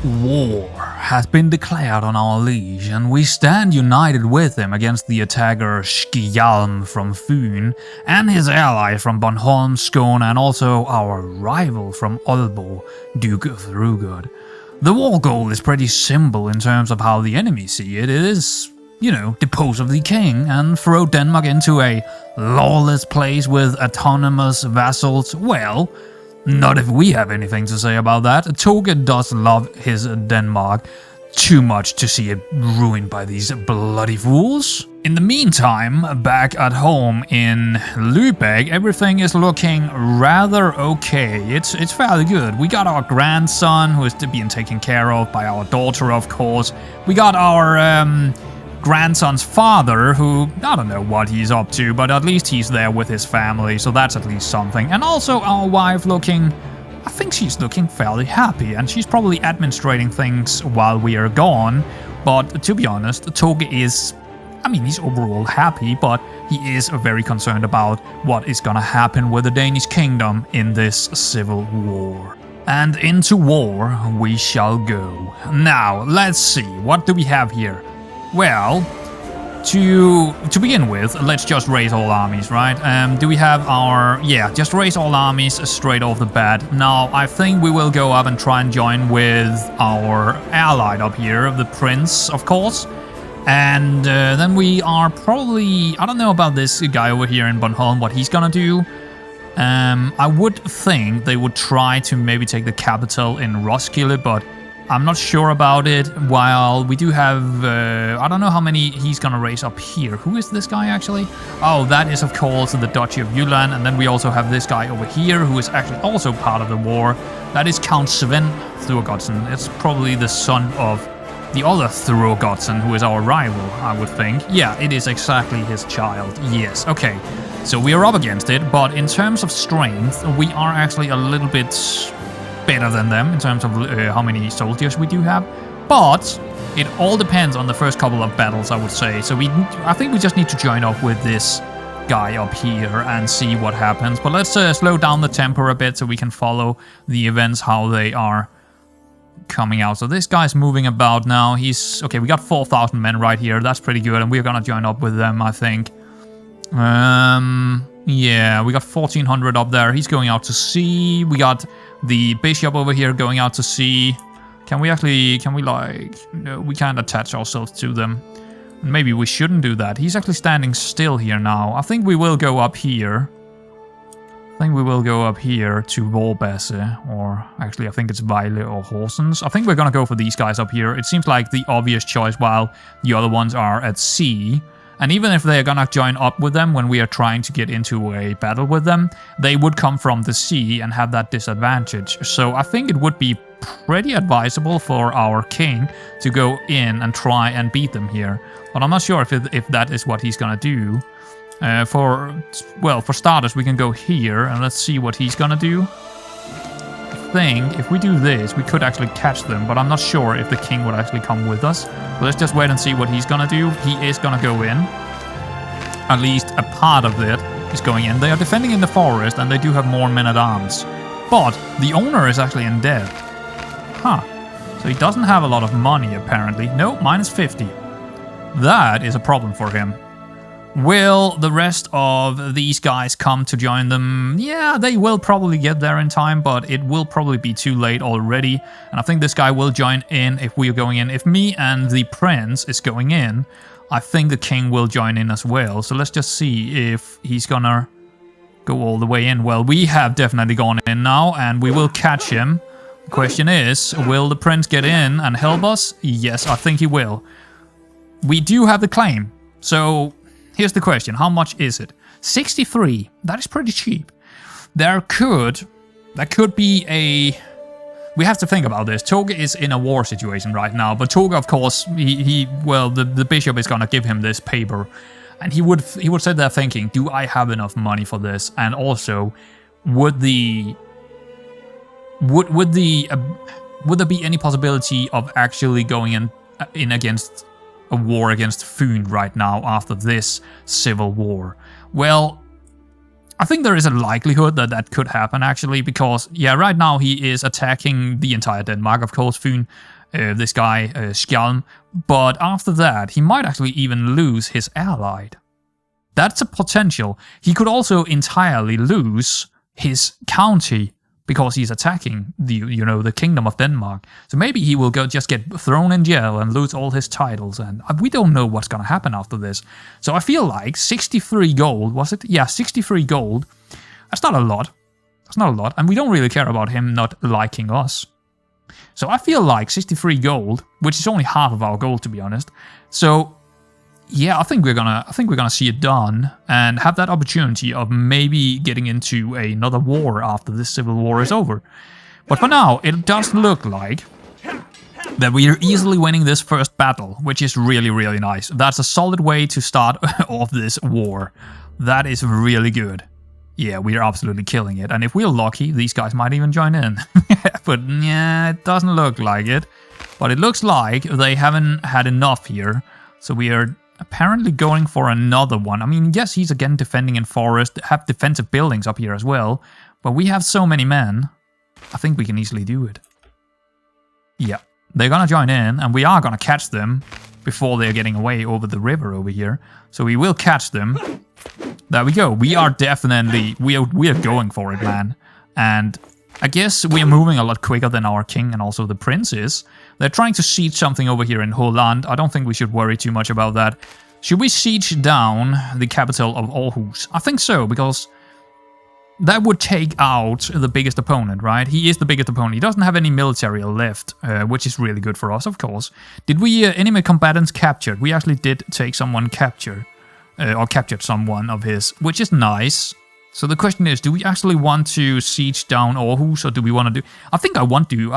War has been declared on our liege, and we stand united with him against the attacker Skjalm from Fyn and his ally from Bornholm, Skåne, and also our rival from Aalborg, Duke of Rugod. The war goal is pretty simple in terms of how the enemy see it. It is, you know, depose of the king and throw Denmark into a lawless place with autonomous vassals. Well, not if we have anything to say about that. Toge does love his Denmark too much to see it ruined by these bloody fools. In the meantime, back at home in Lübeck, everything is looking rather okay. It's fairly good. We got our grandson, who is being taken care of by our daughter, of course. We got our grandson's father, who, I don't know what he's up to, but at least he's there with his family, so that's at least something. And also our wife looking, I think she's looking fairly happy, and she's probably administrating things while we are gone. But to be honest, Toge is, I mean, he's overall happy, but he is very concerned about what is gonna happen with the Danish kingdom in this civil war. And into war we shall go. Now, let's see, what do we have here? Well, to begin with, let's just raise all armies, right? Do we have our... yeah, just raise all armies straight off the bat. Now, I think we will go up and try and join with our allied up here, the prince, of course. And then we are probably... I don't know about this guy over here in Bornholm, what he's gonna do. I would think they would try to maybe take the capital in Roskilde, but I'm not sure about it. While we do have, I don't know how many he's gonna raise up here. Who is this guy actually? Oh, that is of course the Duchy of Jylland, and then we also have this guy over here who is actually also part of the war. That is Count Sven Thurgodsen. It's probably the son of the other Thurgodsen, who is our rival, I would think. Yeah, it is exactly his child. Yes, okay. So we are up against it, but in terms of strength, we are actually a little bit better than them in terms of how many soldiers we do have, but it all depends on the first couple of battles, I would say. So I think we just need to join up with this guy up here and see what happens. But let's slow down the tempo a bit so we can follow the events, how they are coming out. So this guy's moving about now. He's okay. We got 4,000 men right here. That's pretty good, and we're gonna join up with them, I think. Yeah, we got 1,400 up there. He's going out to sea. We got the bishop over here going out to sea. Can we like... no, we can't attach ourselves to them. Maybe we shouldn't do that. He's actually standing still here now. I think we will go up here. I think we will go up here to Vorbasse, or actually I think it's Vejle or Horsens. I think we're gonna go for these guys up here. It seems like the obvious choice while the other ones are at sea. And even if they're gonna join up with them when we are trying to get into a battle with them, they would come from the sea and have that disadvantage. So I think it would be pretty advisable for our king to go in and try and beat them here. But I'm not sure if that is what he's gonna do. For starters, we can go here and let's see what he's gonna do. I think if we do this, we could actually catch them, but I'm not sure if the king would actually come with us. But let's just wait and see what he's gonna do. He is gonna go in. At least a part of it is going in. They are defending in the forest and they do have more men-at-arms. But the owner is actually in debt. Huh. So he doesn't have a lot of money apparently. No, minus 50. That is a problem for him. Will the rest of these guys come to join them? Yeah, they will probably get there in time, but it will probably be too late already. And I think this guy will join in if we are going in. If me and the prince is going in, I think the king will join in as well. So let's just see if he's gonna go all the way in. Well, we have definitely gone in now, and we will catch him. The question is, will the prince get in and help us? Yes, I think he will. We do have the claim, so... here's the question, how much is it? 63, that is pretty cheap. That could be a... we have to think about this. Toge is in a war situation right now, but Toge, of course, the bishop is gonna give him this paper. And he would sit there thinking, do I have enough money for this? And also, would there be any possibility of actually going in against a war against Fyn right now after this civil war? Well, I think there is a likelihood that that could happen, actually, because, yeah, right now he is attacking the entire Denmark, of course, Fyn, this guy, Skjalm, but after that, he might actually even lose his allied. That's a potential. He could also entirely lose his county, because he's attacking the kingdom of Denmark. So maybe he will just get thrown in jail and lose all his titles, and we don't know what's gonna happen after this. So I feel like 63 gold, was it? Yeah, 63 gold. That's not a lot. That's not a lot, and we don't really care about him not liking us. So I feel like 63 gold, which is only half of our gold, to be honest. So yeah, I think we're gonna see it done and have that opportunity of maybe getting into another war after this civil war is over. But for now, it does look like that we are easily winning this first battle, which is really, really nice. That's a solid way to start off this war. That is really good. Yeah, we are absolutely killing it. And if we're lucky, these guys might even join in. But yeah, it doesn't look like it. But it looks like they haven't had enough here. So we are apparently going for another one. I mean, yes, he's again defending in forest, have defensive buildings up here as well. But we have so many men. I think we can easily do it. Yeah, they're gonna join in, and we are gonna catch them before they're getting away over the river over here. So we will catch them. There we go. We are definitely, we are going for it, man. And I guess we are moving a lot quicker than our king and also the prince is. They're trying to siege something over here in Holland. I don't think we should worry too much about that. Should we siege down the capital of Aarhus? I think so, because that would take out the biggest opponent, right? He is the biggest opponent. He doesn't have any military left, which is really good for us, of course. Did we enemy combatants captured? We actually did take someone captured, or captured someone of his, which is nice. So the question is, do we actually want to siege down Aarhus, or do we want to do... I think I want to.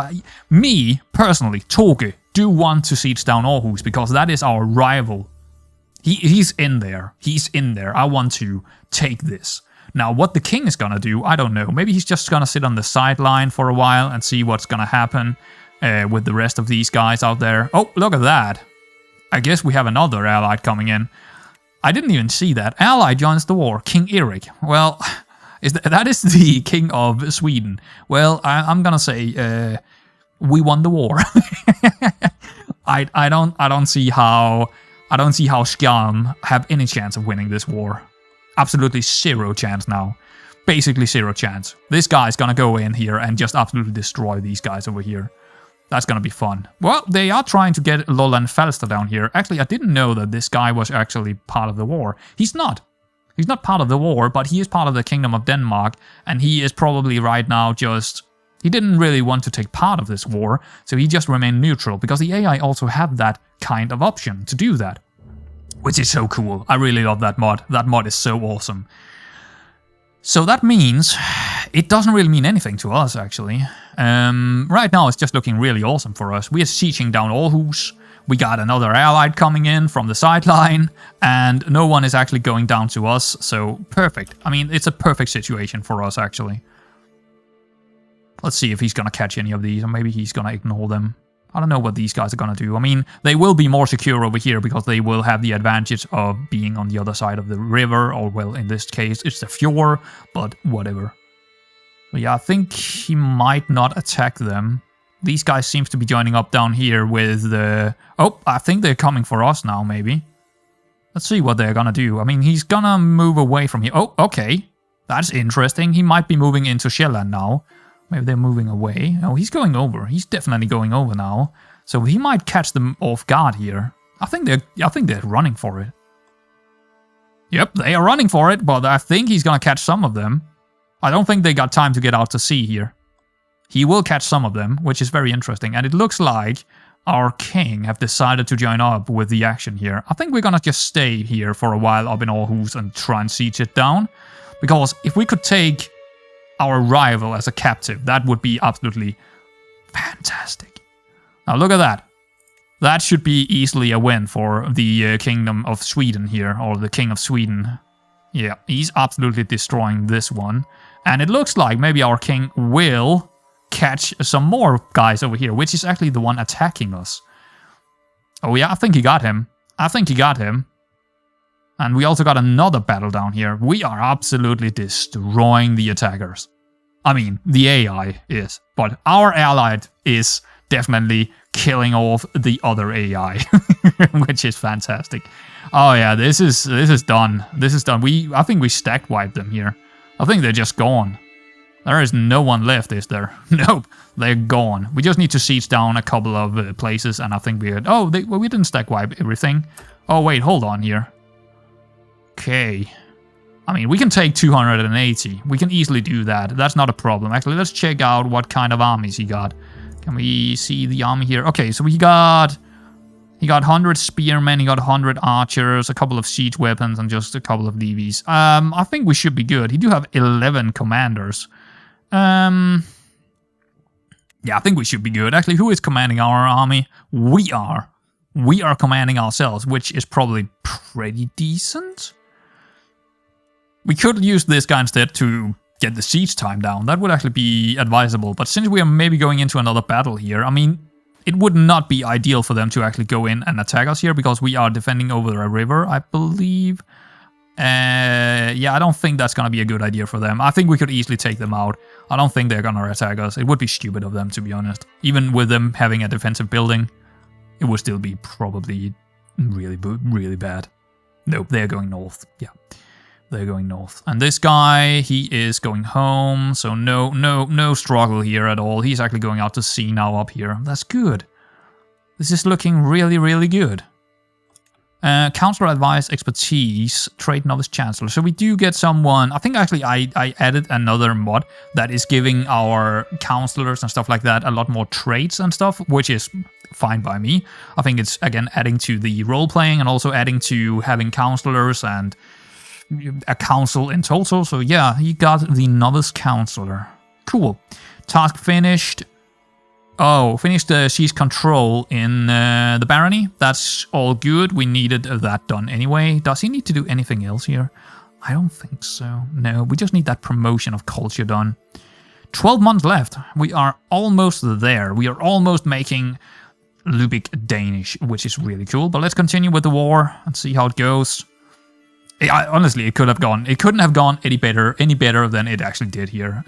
Me, personally, Toge, do want to siege down Aarhus, because that is our rival. He's in there. He's in there. I want to take this. Now, what the king is gonna do, I don't know. Maybe he's just gonna sit on the sideline for a while and see what's gonna happen with the rest of these guys out there. Oh, look at that. I guess we have another allied coming in. I didn't even see that. Ally joins the war. King Erik. Well, that is the king of Sweden. Well, I'm gonna say we won the war. I don't see how Skjalm have any chance of winning this war. Absolutely zero chance now. Basically zero chance. This guy's gonna go in here and just absolutely destroy these guys over here. That's gonna be fun. Well, they are trying to get Lolland Falster down here. Actually, I didn't know that this guy was actually part of the war. He's not. He's not part of the war, but he is part of the Kingdom of Denmark, and he is probably right now just... He didn't really want to take part of this war, so he just remained neutral, because the AI also have that kind of option to do that. Which is so cool. I really love that mod. That mod is so awesome. So that means it doesn't really mean anything to us, actually. Right now, it's just looking really awesome for us. We are sieging down Aarhus. We got another allied coming in from the sideline, and no one is actually going down to us. So perfect. I mean, it's a perfect situation for us, actually. Let's see if he's gonna catch any of these, or maybe he's gonna ignore them. I don't know what these guys are gonna do. I mean, they will be more secure over here because they will have the advantage of being on the other side of the river, or well, in this case, it's the fjord, but whatever. So yeah, I think he might not attack them. These guys seems to be joining up down here with the... Oh, I think they're coming for us now, maybe. Let's see what they're gonna do. I mean, he's gonna move away from here. Oh, okay. That's interesting. He might be moving into Sjælland now. Maybe they're moving away. Oh, he's going over. He's definitely going over now. So he might catch them off guard here. I think they're running for it. Yep, they are running for it, but I think he's gonna catch some of them. I don't think they got time to get out to sea here. He will catch some of them, which is very interesting. And it looks like our king have decided to join up with the action here. I think we're gonna just stay here for a while up in Aarhus and try and siege it down. Because if we could take our rival as a captive, that would be absolutely fantastic. Now look at that. That should be easily a win for the Kingdom of Sweden here, or the King of Sweden. Yeah, he's absolutely destroying this one. And it looks like maybe our king will catch some more guys over here, which is actually the one attacking us. Oh yeah, I think he got him. I think he got him. And we also got another battle down here. We are absolutely destroying the attackers. I mean, the AI is, but our allied is definitely killing off the other AI, which is fantastic. Oh yeah, this is done. This is done. I think we stack wiped them here. I think they're just gone. There is no one left, is there? Nope, they're gone. We just need to siege down a couple of places, and I think we had... Oh, well, we didn't stack wipe everything. Oh wait, hold on here. Okay. I mean, we can take 280. We can easily do that. That's not a problem. Actually, let's check out what kind of armies he got. Can we see the army here? Okay, so he got 100 spearmen, he got 100 archers, a couple of siege weapons, and just a couple of levies. I think we should be good. He do have 11 commanders. Yeah, I think we should be good. Actually, who is commanding our army? We are. We are commanding ourselves, which is probably pretty decent. We could use this guy instead to get the siege time down. That would actually be advisable. But since we are maybe going into another battle here, I mean, it would not be ideal for them to actually go in and attack us here because we are defending over a river, I believe. Yeah, I don't think that's going to be a good idea for them. I think we could easily take them out. I don't think they're going to attack us. It would be stupid of them, to be honest. Even with them having a defensive building, it would still be probably really bad. Nope, they're going north. Yeah, they're going north. And this guy, he is going home. So no struggle here at all. He's actually going out to sea now up here. That's good. This is looking really good. Counselor advice, expertise, trade novice chancellor. So we do get someone. I think actually I added another mod that is giving our counselors and stuff like that a lot more traits and stuff, which is fine by me. I think it's again adding to the role playing and also adding to having counselors and a council in total. So yeah, he got the novice counselor. Cool. Task finished. Oh, finished the siege control in the barony. That's all good. We needed that done anyway. Does he need to do anything else here? I don't think so. No, we just need that promotion of culture done. 12 months left. We are almost there. We are almost making Lübeck Danish, which is really cool. But let's continue with the war and see how it goes. Honestly, it could have gone. It couldn't have gone any better than it actually did here.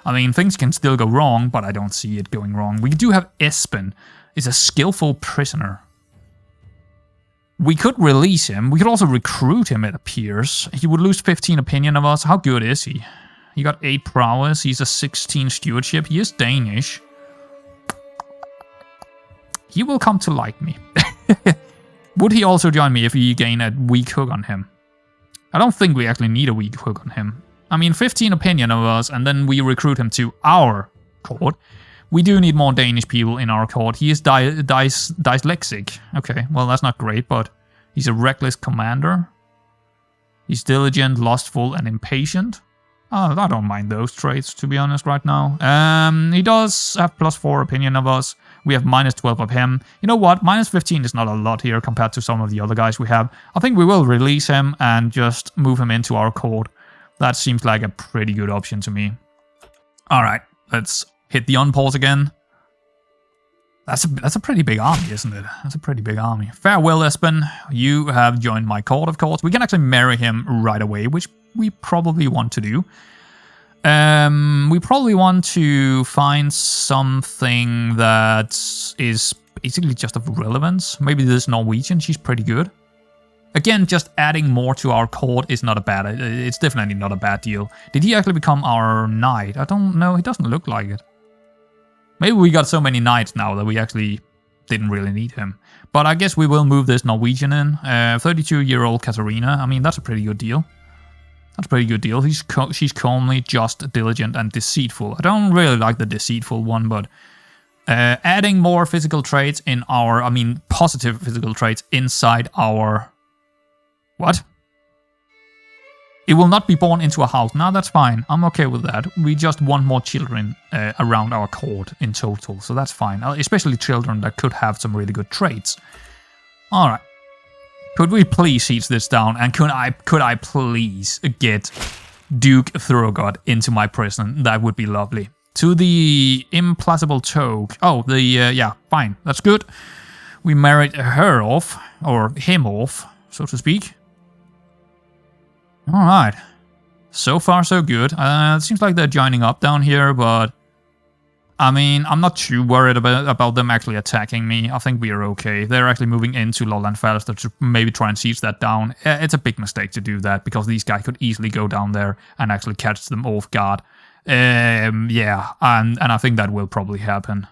I mean, things can still go wrong, but I don't see it going wrong. We do have Espen. He's a skillful prisoner. We could release him. We could also recruit him, it appears. He would lose 15 opinion of us. How good is he? He got 8 prowess. He's a 16 stewardship. He is Danish. He will come to like me. Would he also join me if we gain a weak hook on him? I don't think we actually need a weak hook on him. I mean, 15 opinion of us, and then we recruit him to our court. We do need more Danish people in our court. He is dyslexic. Okay, well, that's not great, but he's a reckless commander. He's diligent, lustful, and impatient. Oh, I don't mind those traits, to be honest, right now. He does have +4 opinion of us. We have -12 of him. You know what? -15 is not a lot here compared to some of the other guys we have. I think we will release him and just move him into our court. That seems like a pretty good option to me. Alright, let's hit the unpause again. That's a pretty big army, isn't it? That's a pretty big army. Farewell, Espen. You have joined my court, of course. We can actually marry him right away, which we probably want to do. We probably want to find something that is basically just of relevance. Maybe this Norwegian, she's pretty good. Again, just adding more to our court is not a bad... It's definitely not a bad deal. Did he actually become our knight? I don't know. He doesn't look like it. Maybe we got so many knights now that we actually didn't really need him. But I guess we will move this Norwegian in. 32-year-old Katarina. I mean, that's a pretty good deal. That's a pretty good deal. She's calmly, just, diligent, and deceitful. I don't really like the deceitful one, but... adding more physical traits in our... I mean, positive physical traits inside our... What? It will not be born into a house. No, that's fine. I'm okay with that. We just want more children around our court in total, so that's fine. Especially children that could have some really good traits. Alright. Could we please siege this down? And could I please get Duke Thurgood into my prison? That would be lovely. To the implacable togue. Oh, yeah, fine. That's good. We married her off, or him off, so to speak. Alright. So far, so good. It seems like they're joining up down here, but... I mean, I'm not too worried about them actually attacking me. I think we are okay. They're actually moving into Lolland Falster to maybe try and siege that down. It's a big mistake to do that, because these guys could easily go down there and actually catch them off guard. Yeah, and I think that will probably happen.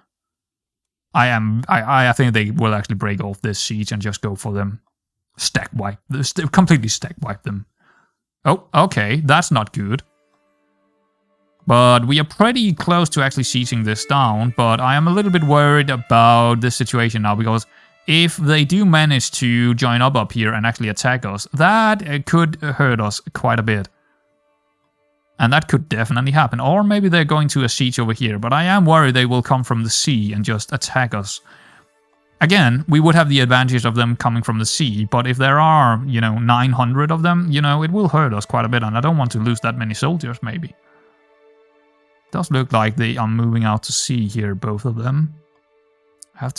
I think they will actually break off this siege and just go for them. Completely stack wipe them. Oh, okay, that's not good. But we are pretty close to actually sieging this down, but I am a little bit worried about this situation now, because if they do manage to join up here and actually attack us, that could hurt us quite a bit. And that could definitely happen. Or maybe they're going to a siege over here, but I am worried they will come from the sea and just attack us. Again, we would have the advantage of them coming from the sea, but if there are, 900 of them, it will hurt us quite a bit, and I don't want to lose that many soldiers, maybe. Does look like they are moving out to sea here, both of them.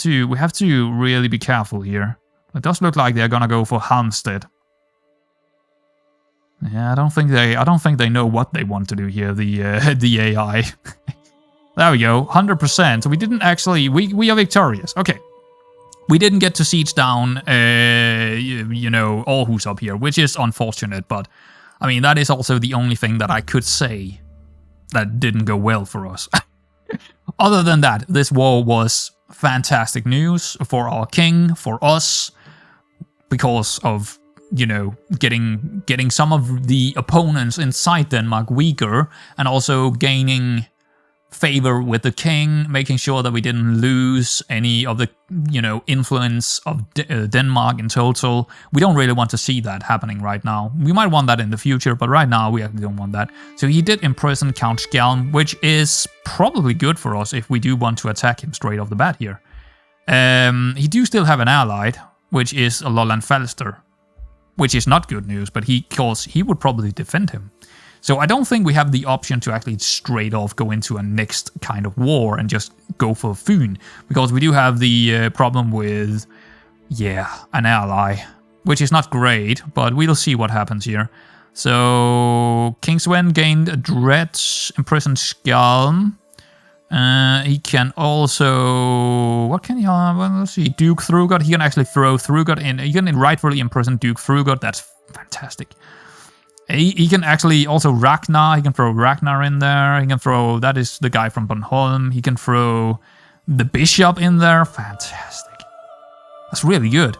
We have to really be careful here. It does look like they're gonna go for Halmstad. Yeah, I don't think they know what they want to do here. The AI. There we go, 100%. So we didn't actually. We are victorious. Okay. We didn't get to siege down, Aarhus up here, which is unfortunate. But I mean, that is also the only thing that I could say that didn't go well for us. Other than that, this war was fantastic news for our king, for us, because of, getting some of the opponents inside Denmark weaker, and also gaining favor with the king, making sure that we didn't lose any of the, influence of Denmark in total. We don't really want to see that happening right now. We might want that in the future, but right now we actually don't want that. So he did imprison Count Skjalm, which is probably good for us if we do want to attack him straight off the bat here. He do still have an allied, which is a Lolland Falster, which is not good news, but he would probably defend him. So I don't think we have the option to actually straight off go into a next kind of war and just go for Fyn, because we do have the problem with, an ally, which is not great, but we'll see what happens here. So King Sven gained a Dread, imprisoned Skjalm. He can also, what can he have? Well, let's see, Duke Thrugod. He can actually throw Thrugod in. He can rightfully imprison Duke Thrugod. That's fantastic. He can actually also Ragnar. He can throw Ragnar in there. He can throw, that is the guy from Bornholm. He can throw the bishop in there. Fantastic. That's really good.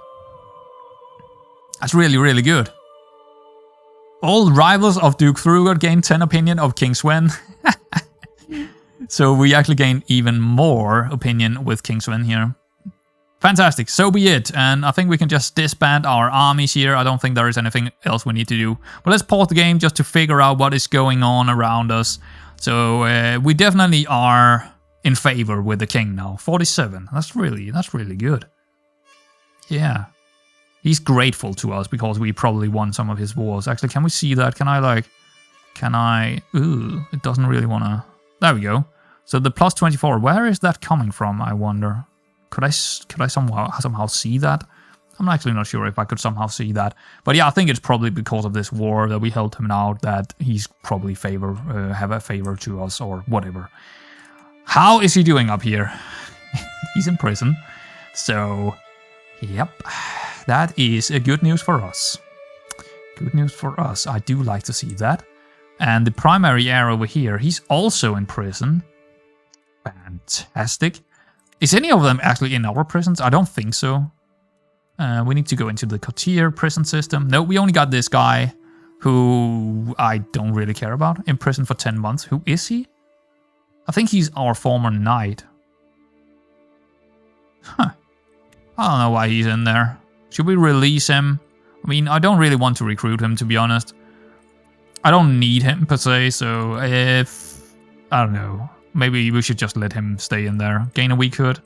That's really, really good. All rivals of Duke Thrugod gain 10 opinion of King Sven. So we actually gain even more opinion with King Sven here. Fantastic, so be it, and I think we can just disband our armies here. I don't think there is anything else we need to do. But let's pause the game just to figure out what is going on around us. So we definitely are in favor with the king now. 47, that's really good. Yeah. He's grateful to us because we probably won some of his wars. Actually, can we see that? Ooh, it doesn't really want to... There we go. So the plus 24, where is that coming from, I wonder? Could I somehow see that? I'm actually not sure if I could somehow see that. But yeah, I think it's probably because of this war that we held him out that he's probably have a favor to us or whatever. How is he doing up here? He's in prison. So, yep, that is good news for us. Good news for us. I do like to see that. And the primary heir over here, he's also in prison. Fantastic. Is any of them actually in our prisons? I don't think so. We need to go into the courtier prison system. No, we only got this guy who I don't really care about. In prison for 10 months. Who is he? I think he's our former knight. Huh. I don't know why he's in there. Should we release him? I mean, I don't really want to recruit him, to be honest. I don't need him per se, so if... I don't know. Maybe we should just let him stay in there. Gainer we could.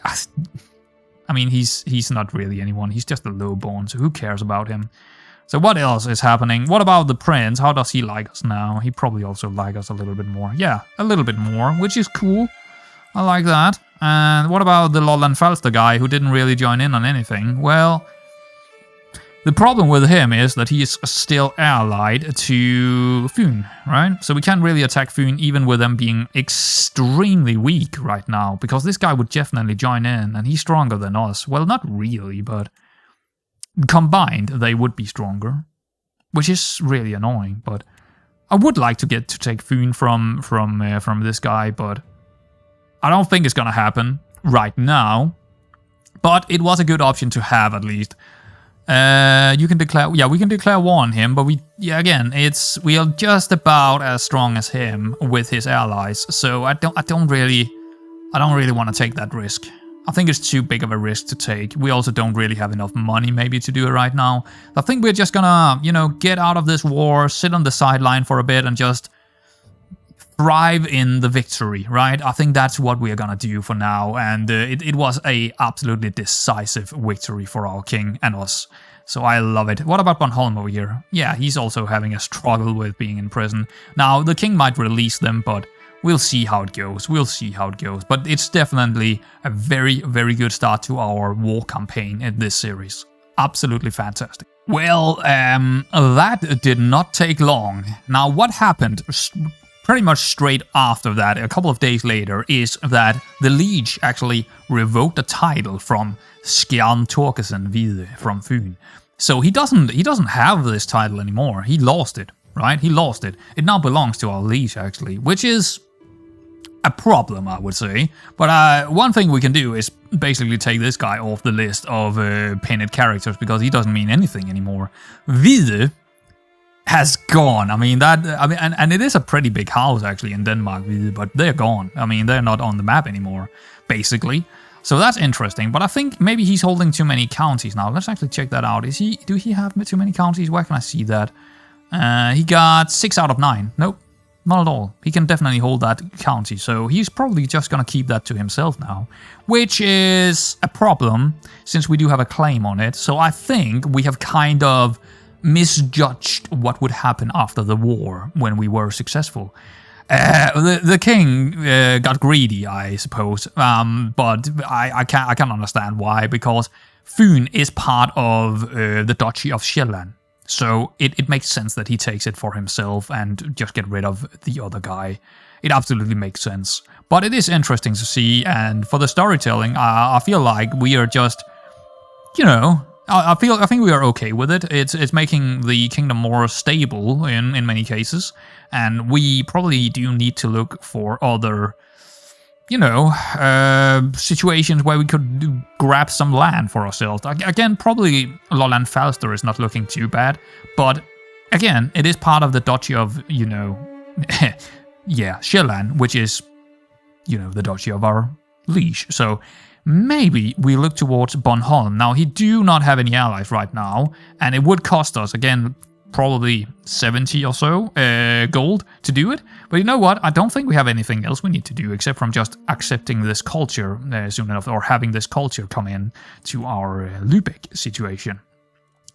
I mean, he's not really anyone. He's just a lowborn, so who cares about him? So what else is happening? What about the prince? How does he like us now? He probably also like us a little bit more. Yeah, a little bit more, which is cool. I like that. And what about the Lolland Falster guy who didn't really join in on anything? Well, The problem with him is that he is still allied to Fün, right? So we can't really attack Fün even with them being extremely weak right now, because this guy would definitely join in, and he's stronger than us. Well, not really, but combined they would be stronger, which is really annoying. But I would like to get to take Fün from this guy, but I don't think it's gonna happen right now. But it was a good option to have, at least. You can declare, yeah, we can declare war on him, but we are just about as strong as him with his allies, so I don't really want to take that risk. I think it's too big of a risk to take. We also don't really have enough money maybe to do it right now. I think we're just gonna, you know, get out of this war, sit on the sideline for a bit, and just thrive in the victory, right? I think that's what we are gonna do for now, and it was a absolutely decisive victory for our king and us. So I love it. What about Bornholm over here? Yeah, he's also having a struggle with being in prison. Now, the king might release them, but we'll see how it goes. We'll see how it goes. But it's definitely a very, very good start to our war campaign in this series. Absolutely fantastic. Well, that did not take long. Now, what happened pretty much straight after that, a couple of days later, is that the liege actually revoked the title from Skjalm Torkesen Hvide from Fyn. So he doesn't have this title anymore. He lost it, right? He lost it. It now belongs to our liege, actually, which is a problem, I would say. But one thing we can do is basically take this guy off the list of pinned characters, because he doesn't mean anything anymore. Hvide has gone. And it is a pretty big house actually in Denmark, but they're gone. I mean, they're not on the map anymore, basically. So that's interesting. But I think maybe he's holding too many counties now. Let's actually check that out. Do he have too many counties? Where can I see that? He got 6 out of 9. Nope, not at all. He can definitely hold that county. So he's probably just gonna keep that to himself now, which is a problem since we do have a claim on it. So I think we have kind of misjudged what would happen after the war when we were successful. The king got greedy, I suppose, but I can't understand why, because Fyn is part of the Duchy of Sjælland, so it makes sense that he takes it for himself and just get rid of the other guy. It absolutely makes sense, but it is interesting to see, and for the storytelling, I feel like we are just, you know, I think we are okay with it. It's making the kingdom more stable in many cases, and we probably do need to look for other, you know, situations where we could grab some land for ourselves. Again, probably Lolland Falster is not looking too bad, but again, it is part of the Duchy of, you know, yeah, Sjælland, which is, you know, the Duchy of our liege. So maybe we look towards Bornholm. Now, he do not have any allies right now, and it would cost us, again, probably 70 or so gold to do it. But you know what? I don't think we have anything else we need to do except from just accepting this culture soon enough, or having this culture come in to our Lübeck situation.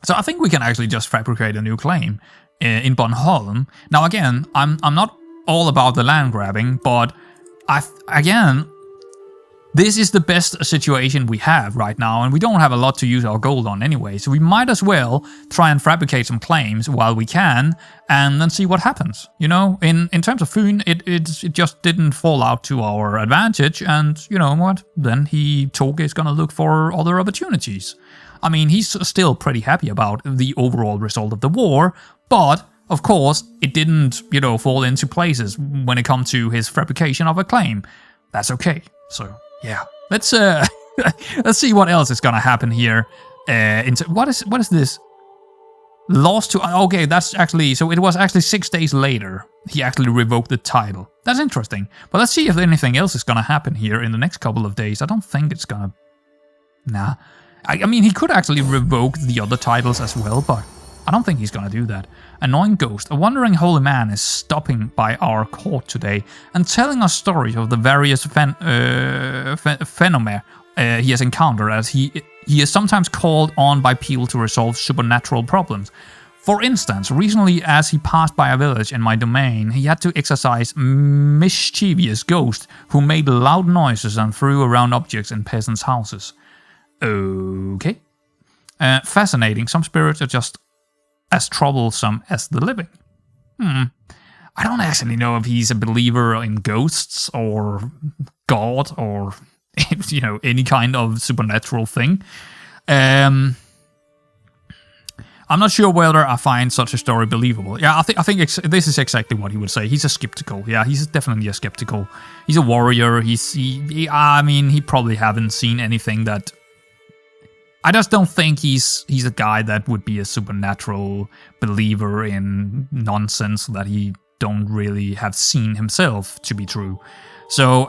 So I think we can actually just fabricate a new claim in Bornholm. Now, again, I'm not all about the land grabbing, but this is the best situation we have right now, and we don't have a lot to use our gold on anyway, so we might as well try and fabricate some claims while we can, and then see what happens. You know, in terms of Fyn, it just didn't fall out to our advantage, and you know what? Then Toge is gonna look for other opportunities. I mean, he's still pretty happy about the overall result of the war, but of course, it didn't, you know, fall into places when it comes to his fabrication of a claim. That's okay. So yeah, let's see what else is gonna happen here. What is this? Lost to, okay, that's actually, so it was actually 6 days later he actually revoked the title. That's interesting. But let's see if anything else is gonna happen here in the next couple of days. I don't think it's gonna, nah. I mean, he could actually revoke the other titles as well, but I don't think he's gonna do that. Annoying Ghost. A wandering holy man is stopping by our court today and telling us stories of the various phenomena he has encountered, as he is sometimes called on by people to resolve supernatural problems. For instance, recently as he passed by a village in my domain, he had to exorcise mischievous ghosts who made loud noises and threw around objects in peasants' houses. Okay. Fascinating. Some spirits are just as troublesome as the living. I don't actually know if he's a believer in ghosts or God or, you know, any kind of supernatural thing. I'm not sure whether I find such a story believable. Yeah, I think this is exactly what he would say. He's a skeptical. Yeah, he's definitely a skeptical. He's a warrior. I mean, he probably haven't seen anything that... I just don't think he's a guy that would be a supernatural believer in nonsense that he don't really have seen himself to be true. So,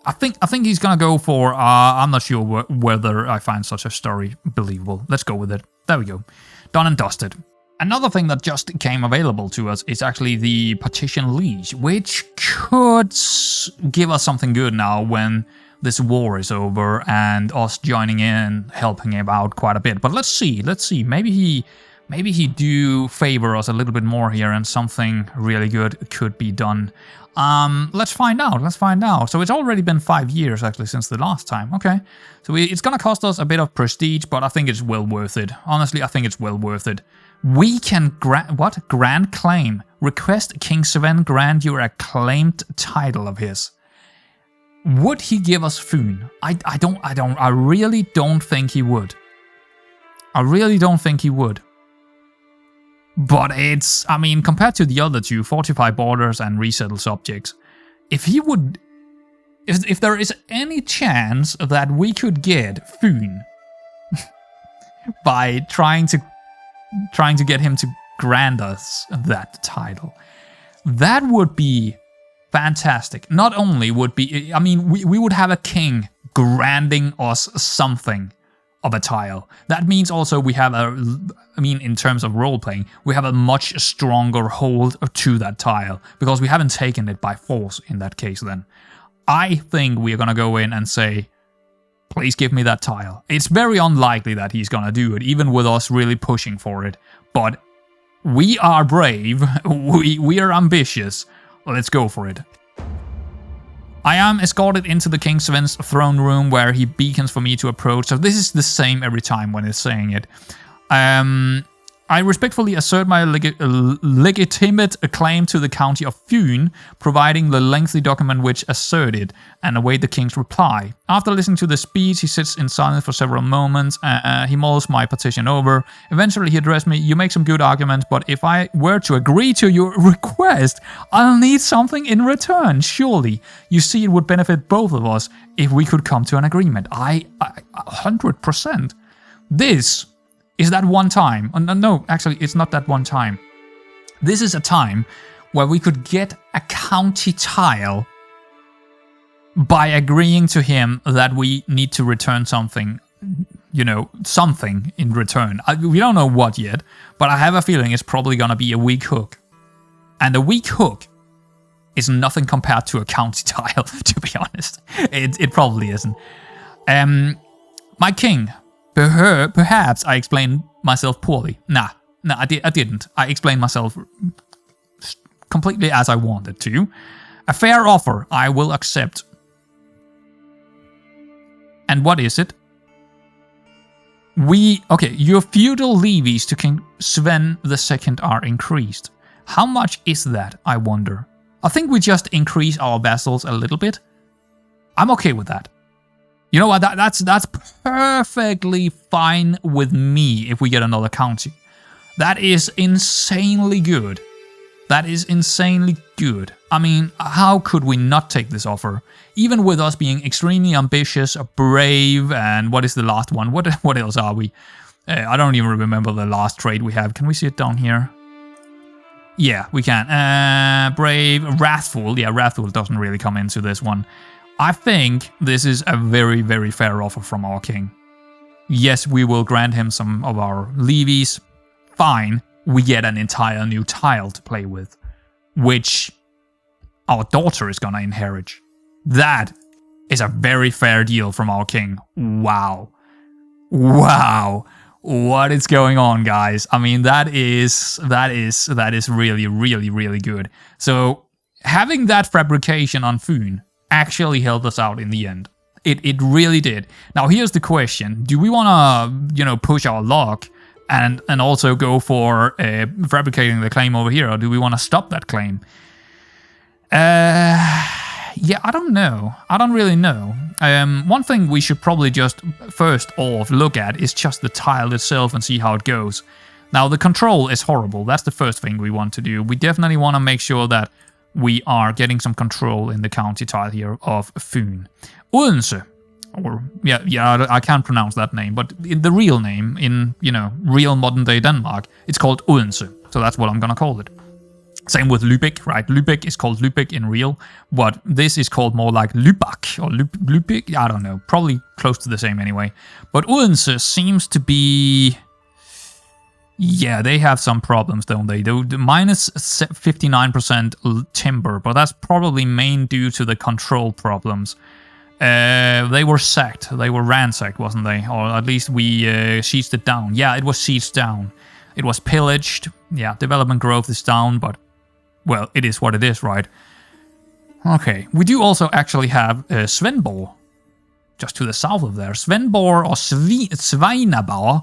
I think he's gonna go for, I'm not sure whether I find such a story believable. Let's go with it. There we go. Done and dusted. Another thing that just came available to us is actually the Petition Liege, which could give us something good now when this war is over and us joining in, helping him out quite a bit. But let's see. Maybe he do favor us a little bit more here and something really good could be done. Let's find out. So it's already been 5 years actually since the last time. Okay. So it's gonna cost us a bit of prestige, but I think it's well worth it. Honestly, I think it's well worth it. We can grant claim. Request King Sven grant you a claimed title of his. Would he give us Foon? I really don't think he would. But it's, I mean, compared to the other two, fortify borders and resettle subjects, if there is any chance that we could get Foon by trying to get him to grant us that title, that would be fantastic. Not only would be, I mean, we would have a king granting us something of a tile. That means also we have in terms of role-playing, we have a much stronger hold to that tile, because we haven't taken it by force in that case then. I think we're gonna go in and say, please give me that tile. It's very unlikely that he's gonna do it, even with us really pushing for it. But we are brave, we are ambitious, let's go for it. I am escorted into the King Sven's throne room where he beacons for me to approach. So this is the same every time when it's saying it. I respectfully assert my legitimate claim to the county of Foon, providing the lengthy document which asserted, and await the king's reply. After listening to the speech, he sits in silence for several moments. He mulls my petition over. Eventually he addressed me. You make some good arguments, but if I were to agree to your request, I'll need something in return, surely. You see, it would benefit both of us if we could come to an agreement. I 100%. This is that one time. No, actually, it's not that one time. This is a time where we could get a county tile by agreeing to him that we need to return something, you know, something in return. We don't know what yet, but I have a feeling it's probably gonna be a weak hook. And a weak hook is nothing compared to a county tile, to be honest. It probably isn't. My king. Perhaps I explained myself poorly. Nah, I didn't. I explained myself completely as I wanted to. A fair offer I will accept. And what is it? Your feudal levies to King Sven II are increased. How much is that, I wonder? I think we just increase our vassals a little bit. I'm okay with that. You know what, that's perfectly fine with me if we get another county. That is insanely good. That is insanely good. I mean, how could we not take this offer? Even with us being extremely ambitious, brave, and what is the last one? What else are we? I don't even remember the last trait we have. Can we see it down here? Yeah, we can. Brave, wrathful. Yeah, wrathful doesn't really come into this one. I think this is a very, very fair offer from our king. Yes, we will grant him some of our levies. Fine, we get an entire new tile to play with, which our daughter is gonna inherit. That is a very fair deal from our king. Wow. Wow. What is going on, guys? I mean, that is really, really, really good. So having that fabrication on Foon actually helped us out in the end. It really did. Now here's the question: do we want to, push our luck and also go for fabricating the claim over here, or do we want to stop that claim? Yeah, I don't know. I don't really know. One thing we should probably just first off look at is just the tile itself and see how it goes. Now, the control is horrible. That's the first thing we want to do. We definitely want to make sure that we are getting some control in the county tile here of Fyn. Odense, or, yeah, I can't pronounce that name, but the real name in, real modern-day Denmark, it's called Odense. So that's what I'm gonna call it. Same with Lübeck, right? Lübeck is called Lübeck in real, but this is called more like Lübeck or Lübeck. I don't know, probably close to the same anyway. But Odense seems to be... Yeah, they have some problems, don't they? They're minus 59% timber, but that's probably main due to the control problems. They were sacked. They were ransacked, wasn't they? Or at least we sieged it down. Yeah, it was sieged down. It was pillaged. Yeah, development growth is down, but... Well, it is what it is, right? Okay, we do also actually have Svendborg, just to the south of there. Svendborg or Sveinabauer,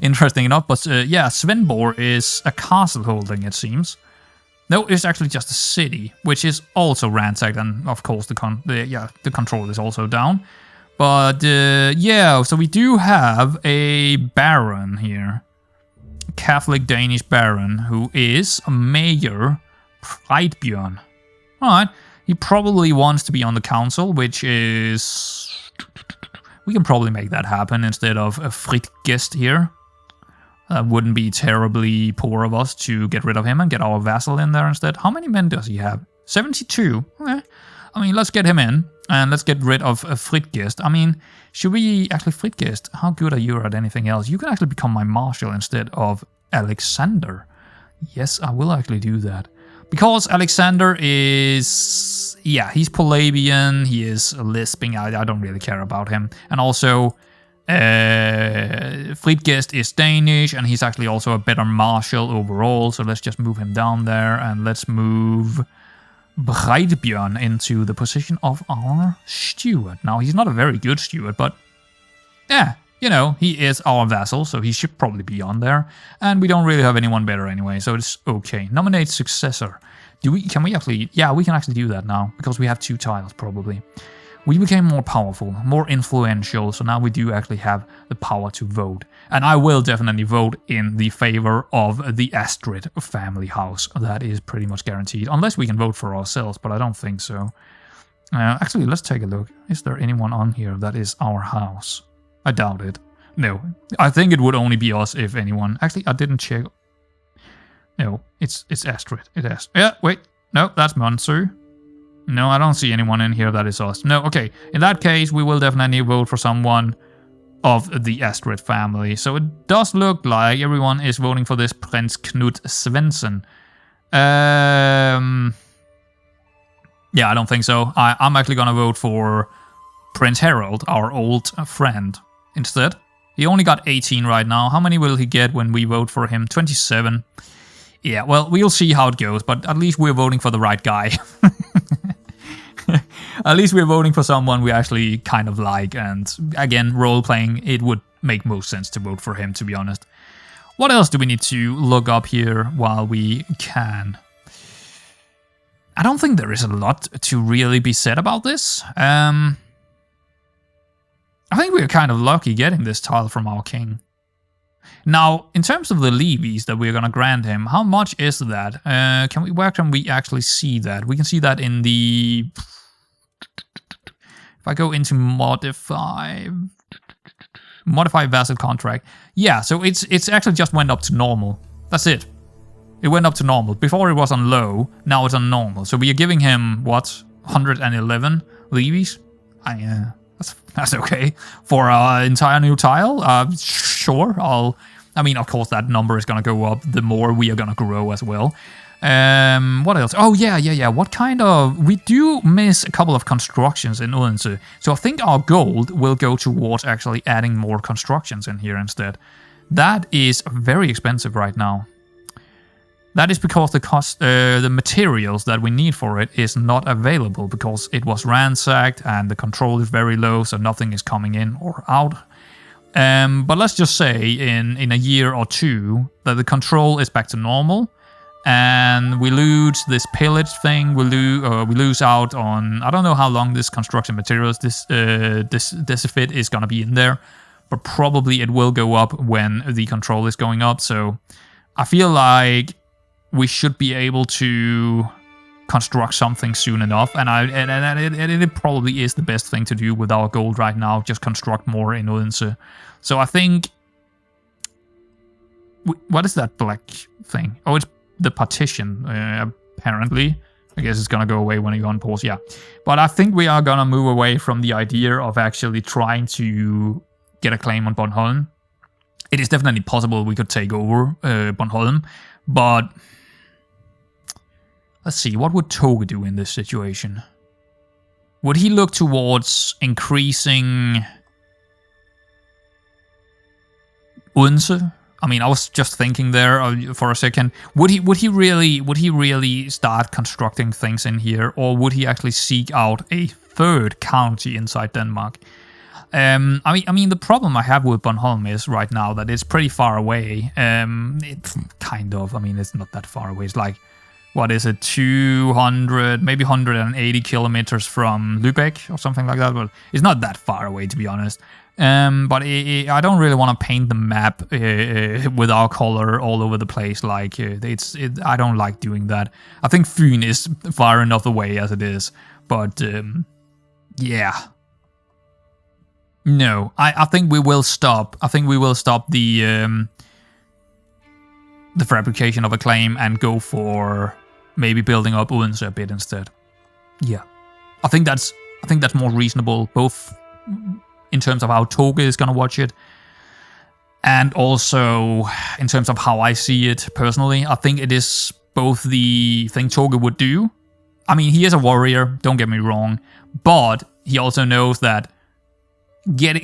interesting enough, but yeah, Svendborg is a castle holding, it seems. No, it's actually just a city, which is also ransacked, and of course the control is also down. But yeah, so we do have a baron here. Catholic Danish baron who is a mayor, Preidbjørn. Alright, he probably wants to be on the council, which is... We can probably make that happen instead of a Fritgest here. That wouldn't be terribly poor of us to get rid of him and get our vassal in there instead. How many men does he have? 72. Okay. I mean, let's get him in and let's get rid of a Fritgest. I mean, should we actually Fritgest? How good are you at anything else? You can actually become my marshal instead of Alexander. Yes, I will actually do that. Because Alexander is... Yeah, he's Polabian, he is lisping, I don't really care about him. And also, Fritgest is Danish, and he's actually also a better marshal overall. So let's just move him down there, and let's move... Preidbjørn into the position of our steward. Now, he's not a very good steward, but yeah, he is our vassal, so he should probably be on there. And we don't really have anyone better anyway, so it's okay. Nominate successor. Can we actually... Yeah, we can actually do that now, because we have 2 tiles, probably. We became more powerful, more influential, so now we do actually have the power to vote. And I will definitely vote in the favor of the Astrid family house. That is pretty much guaranteed, unless we can vote for ourselves, but I don't think so. Actually, let's take a look. Is there anyone on here that is our house? I doubt it. No, I think it would only be us if anyone. Actually, I didn't check. No, it's Astrid. It is. Yeah, wait. No, that's Monsu. No, I don't see anyone in here that is us. No, okay. In that case, we will definitely vote for someone of the Astrid family. So it does look like everyone is voting for this Prince Knut Svensson. Yeah, I don't think so. I'm actually gonna vote for Prince Harold, our old friend, instead. He only got 18 right now. How many will he get when we vote for him? 27. Yeah, well, we'll see how it goes, but at least we're voting for the right guy. At least we're voting for someone we actually kind of like, and again, role-playing, it would make most sense to vote for him, to be honest. What else do we need to look up here while we can? I don't think there is a lot to really be said about this. I think we're kind of lucky getting this tile from our king. Now, in terms of the levies that we're going to grant him, how much is that? Where can we actually see that? We can see that in the... If I go into modify vassal contract. Yeah, so it's actually just went up to normal. That's it. It went up to normal. Before it was on low, now it's on normal. So we are giving him, what, 111 levies? That's okay. For our entire new tile? Sure, I mean, of course, that number is going to go up the more we are going to grow as well. What else? Oh, yeah. What kind of... We do miss a couple of constructions in Odense. So I think our gold will go towards actually adding more constructions in here instead. That is very expensive right now. That is because the materials that we need for it is not available because it was ransacked and the control is very low, so nothing is coming in or out. But let's just say in a year or two that the control is back to normal, and we lose this pillage thing. We lose out on, I don't know how long this construction materials this fit is gonna be in there, but probably it will go up when the control is going up. So I feel like we should be able to construct something soon enough, and it probably is the best thing to do with our gold right now. Just construct more in Odense. So I think, what is that black thing? Oh, it's the partition. Apparently, I guess it's gonna go away when you unpause. Yeah, but I think we are gonna move away from the idea of actually trying to get a claim on Bornholm. It is definitely possible we could take over Bornholm, but let's see, what would Toge do in this situation? Would he look towards increasing Odense? I mean, I was just thinking there for a second. Would he really start constructing things in here, or would he actually seek out a third county inside Denmark? I mean, the problem I have with Bornholm is right now that it's pretty far away. It's kind of. I mean, it's not that far away. It's like, what is it, 200, maybe 180 kilometers from Lübeck or something like that. But it's not that far away, to be honest. But I don't really want to paint the map with our color all over the place. Like, I don't like doing that. I think Fyn is far enough away as it is. But, yeah. No, I think we will stop. I think we will stop the fabrication of a claim and go for maybe building up Odense a bit instead. Yeah, I think that's more reasonable, both in terms of how Toge is gonna watch it, and also in terms of how I see it personally. I think it is both the thing Toge would do. I mean, he is a warrior, don't get me wrong, but he also knows that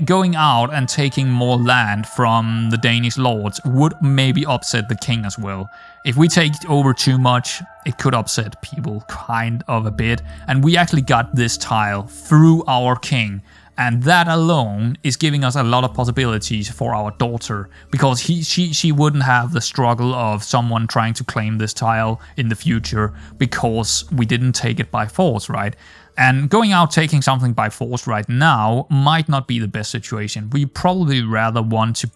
going out and taking more land from the Danish lords would maybe upset the king as well. If we take over too much, it could upset people kind of a bit. And we actually got this tile through our king, and that alone is giving us a lot of possibilities for our daughter, because she wouldn't have the struggle of someone trying to claim this tile in the future because we didn't take it by force, right? And going out taking something by force right now might not be the best situation. We probably rather want to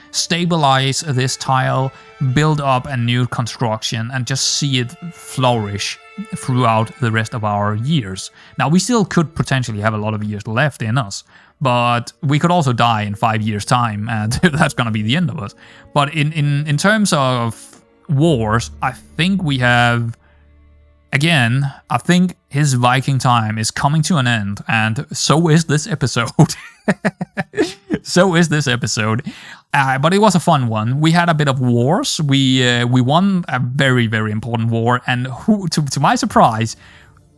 stabilize this tile, build up a new construction, and just see it flourish throughout the rest of our years. Now, we still could potentially have a lot of years left in us, but we could also die in 5 years' time, and that's gonna be the end of us. But in terms of wars, I think we have... Again, I think his Viking time is coming to an end, and so is this episode. So is this episode. But it was a fun one. We had a bit of wars. We won a very, very important war, and to my surprise,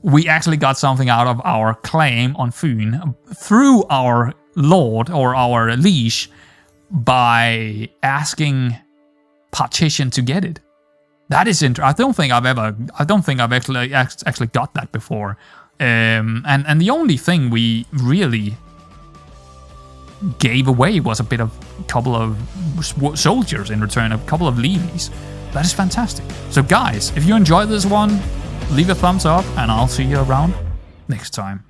we actually got something out of our claim on Fyn through our lord or our liege by asking Partition to get it. That is interesting. I don't think I've actually got that before. And the only thing we really gave away was a couple of soldiers in return, a couple of levies. That is fantastic. So guys, if you enjoyed this one, leave a thumbs up, and I'll see you around next time.